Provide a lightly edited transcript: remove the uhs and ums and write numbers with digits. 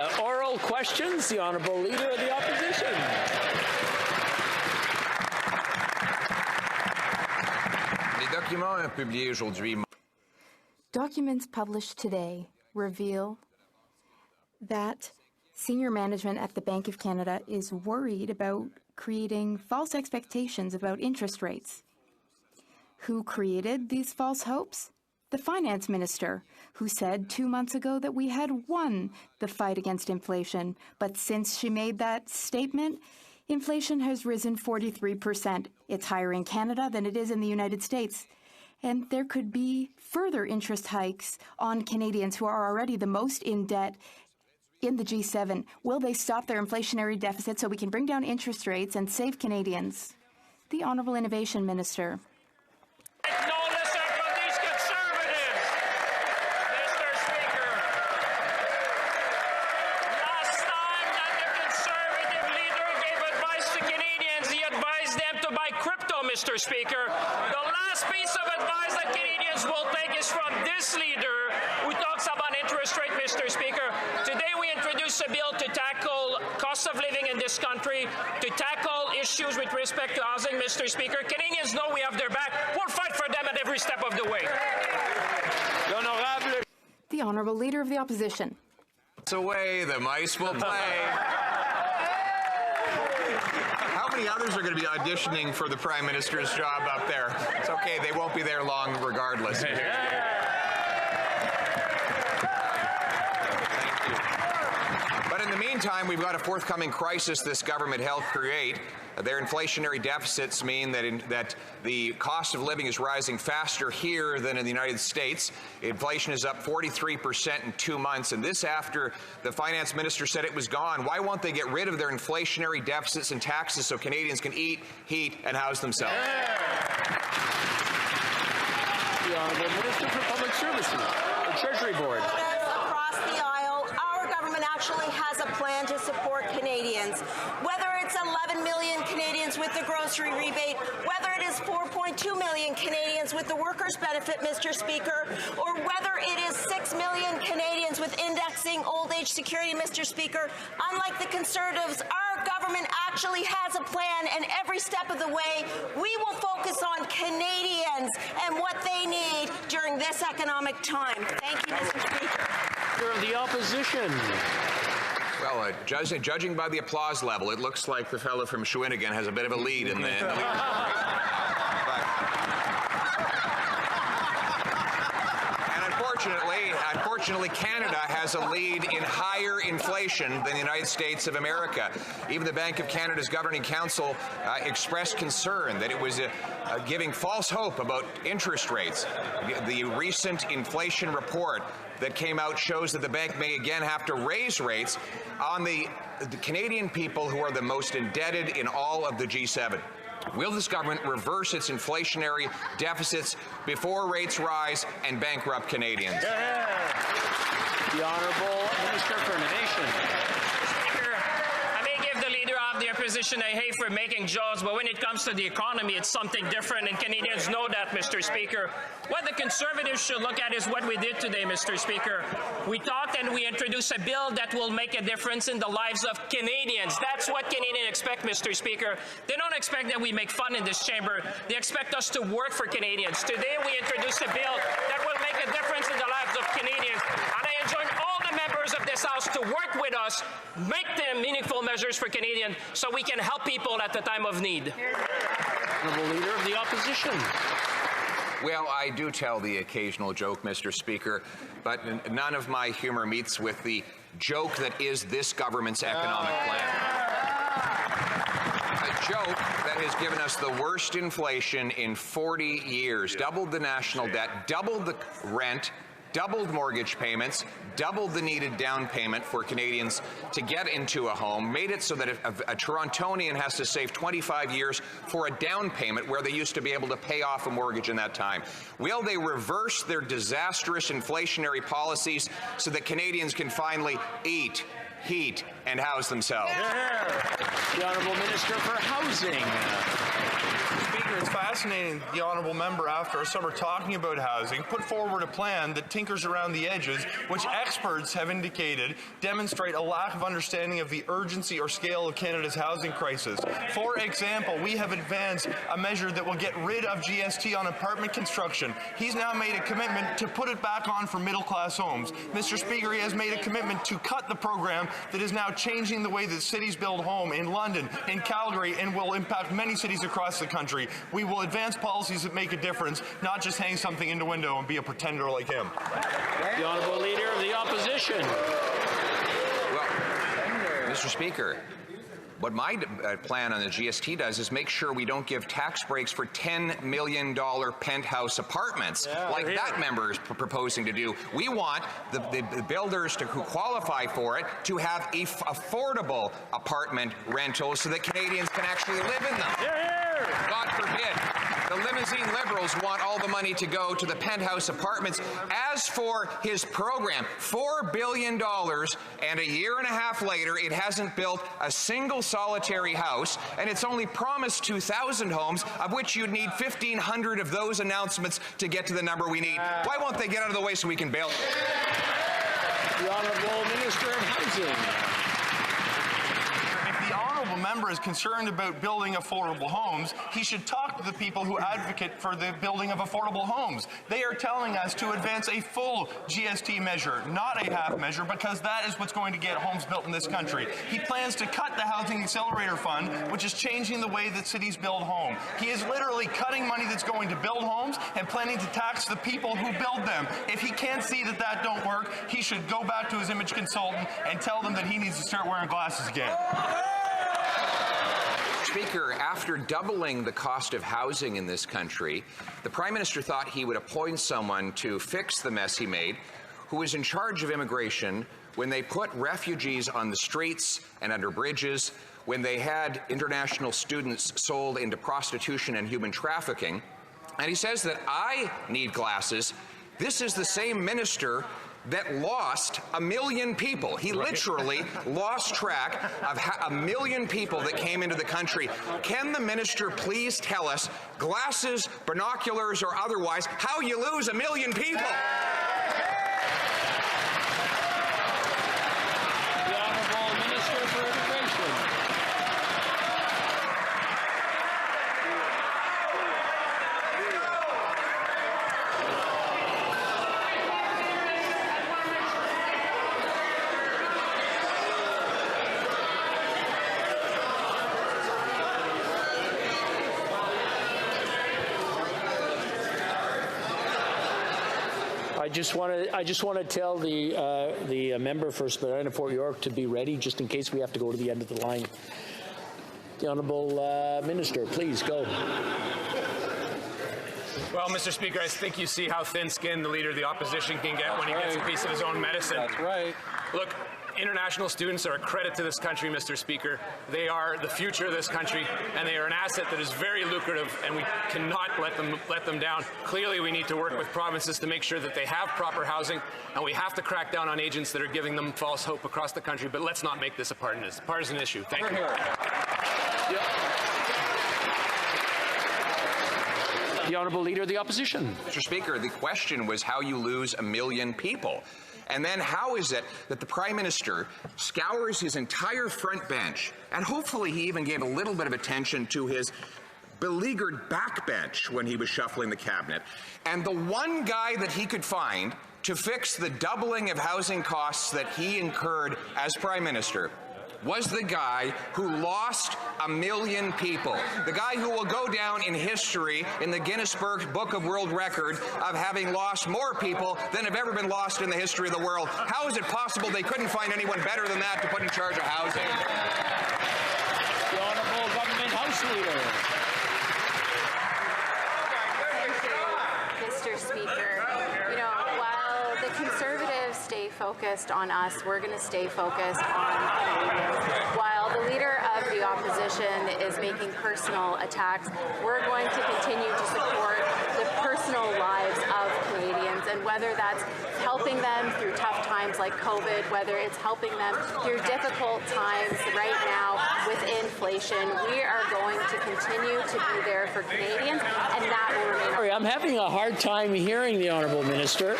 Oral questions, the Honourable Leader of the Opposition. Documents published today reveal that senior management at the Bank of Canada is worried about creating false expectations about interest rates. Who created these false hopes? The finance minister, who said 2 months ago that we had won the fight against inflation. But since she made that statement, inflation has risen 43%. It's higher in Canada than it is in the United States. And there could be further interest hikes on Canadians who are already the most in debt in the G7. Will they stop their inflationary deficit so we can bring down interest rates and save Canadians? The Honourable Innovation Minister. Mr. Speaker, the last piece of advice that Canadians will take is from this leader who talks about interest rate, Mr. Speaker. Today we introduced a bill to tackle cost of living in this country, to tackle issues with respect to housing, Mr. Speaker. Canadians know we have their back. We'll fight for them at every step of the way. The Honourable Leader of the Opposition. It's a way the mice will play. How many others are going to be auditioning for the Prime Minister's job up there? It's okay, they won't be there long regardless. Thank you. But in the meantime, we've got a forthcoming crisis this government helped create. Their inflationary deficits mean that the cost of living is rising faster here than in the United States. Inflation is up 43% in 2 months, and this after the finance minister said it was gone. Why won't they get rid of their inflationary deficits and taxes so Canadians can eat, heat, and house themselves? The Honourable Minister for Public Services, the Treasury Board. Across the aisle, our government actually has a plan to support Canadians. Whether it's 11 million Canadians with the grocery rebate, whether it is 4.2 million Canadians with the workers' benefit, Mr. Speaker, or whether it is 6 million Canadians with indexing old age security, Mr. Speaker, unlike the Conservatives, our government actually has a plan, and every step of the way, we will focus on Canadians and what they need during this economic time. Thank you, Mr. Speaker. Leader of the Opposition. Well, judging by the applause level, it looks like the fellow from Shawinigan has a bit of a lead in the lead. And unfortunately, Canada has a lead in higher inflation than the United States of America. Even the Bank of Canada's Governing Council expressed concern that it was giving false hope about interest rates. The recent inflation report that came out shows that the bank may again have to raise rates on the Canadian people who are the most indebted in all of the G7. Will this government reverse its inflationary deficits before rates rise and bankrupt Canadians? The Honourable Minister for Innovation. Speaker, I may give the Leader of the Opposition a hate for making jokes, but when it comes to the economy, it's something different, and Canadians know that, Mr. Speaker. What the Conservatives should look at is what we did today, Mr. Speaker. We talked and we introduced a bill that will make a difference in the lives of Canadians. That's what Canadians expect, Mr. Speaker. They don't expect that we make fun in this chamber. They expect us to work for Canadians. Today we introduced a bill that will make a difference in the lives of Canadians. And I enjoin all the members of this House to work with us, make them meaningful measures for Canadians so we can help people at the time of need. Honourable Leader of the Opposition. Well, I do tell the occasional joke, Mr. Speaker, but none of my humor meets with the joke that is this government's economic plan. A joke that has given us the worst inflation in 40 years, doubled the national debt, doubled the rent, doubled mortgage payments, doubled the needed down payment for Canadians to get into a home, made it so that a Torontonian has to save 25 years for a down payment where they used to be able to pay off a mortgage in that time. Will they reverse their disastrous inflationary policies so that Canadians can finally eat, heat, and house themselves? The Honourable Minister for Housing. Speaker, Speaker, it's fascinating the honourable member, after a summer talking about housing, put forward a plan that tinkers around the edges, which experts have indicated demonstrate a lack of understanding of the urgency or scale of Canada's housing crisis. For example, we have advanced a measure that will get rid of GST on apartment construction. He's now made a commitment to put it back on for middle-class homes. Mr. Speaker, he has made a commitment to cut the program that is now changing the way that cities build home in London, in Calgary, and will impact many cities across the country. We will advance policies that make a difference, not just hang something in the window and be a pretender like him. The Honourable Leader of the Opposition. Well, Mr. Speaker, what my plan on the GST does is make sure we don't give tax breaks for $10 million penthouse apartments like that member is proposing to do. We want the builders who qualify for it to have affordable apartment rentals so that Canadians can actually live in them. God forbid. The limousine Liberals want all the money to go to the penthouse apartments. As for his program, $4 billion, and a year and a half later, it hasn't built a single solitary house, and it's only promised 2,000 homes, of which you'd need 1,500 of those announcements to get to the number we need. Why won't they get out of the way so we can build? The Honourable Minister of Housing. The honourable member is concerned about building affordable homes. He should talk to the people who advocate for the building of affordable homes. They are telling us to advance a full GST measure, not a half measure, because that is what's going to get homes built in this country. He plans to cut the Housing Accelerator Fund, which is changing the way that cities build homes. He is literally cutting money that's going to build homes and planning to tax the people who build them. If he can't see that that don't work, he should go back to his image consultant and tell them that he needs to start wearing glasses again. Speaker, after doubling the cost of housing in this country, the Prime Minister thought he would appoint someone to fix the mess he made, who was in charge of immigration when they put refugees on the streets and under bridges, when they had international students sold into prostitution and human trafficking. And he says that I need glasses. This is the same minister that lost 1 million people. He literally lost track of 1 million people that came into the country. Can the minister please tell us, glasses, binoculars, or otherwise, how you lose 1 million people? The Honourable Minister for Immigration. I just want to tell the member for Spadina Fort York to be ready, just in case we have to go to the end of the line. The Honourable Minister, please go. Well, Mr. Speaker, I think you see how thin-skinned the Leader of the Opposition can get when he gets a piece of his own medicine. That's right. Look, international students are a credit to this country, Mr. Speaker. They are the future of this country, and they are an asset that is very lucrative, and we cannot let them down. Clearly, we need to work with provinces to make sure that they have proper housing, and we have to crack down on agents that are giving them false hope across the country. But let's not make this a partisan issue. Thank you. The Honourable Leader of the Opposition. Mr. Speaker, the question was how you lose 1 million people. And then how is it that the Prime Minister scours his entire front bench, and hopefully he even gave a little bit of attention to his beleaguered backbench when he was shuffling the cabinet, and the one guy that he could find to fix the doubling of housing costs that he incurred as Prime Minister was the guy who lost 1 million people. The guy who will go down in history in the Guinness Book of World Record of having lost more people than have ever been lost in the history of the world. How is it possible they couldn't find anyone better than that to put in charge of housing? The Honourable Government House Leader. Mr. Speaker, you know, while the Conservatives stay focused on us, we're going to stay focused on Canadians. While the Leader of the Opposition is making personal attacks, we're going to continue to support the personal lives of Canadians, and whether that's helping them through tough times times like COVID, whether it's helping them through difficult times right now with inflation. We are going to continue to be there for Canadians, and that will remain. I'm having a hard time hearing the Honourable Minister.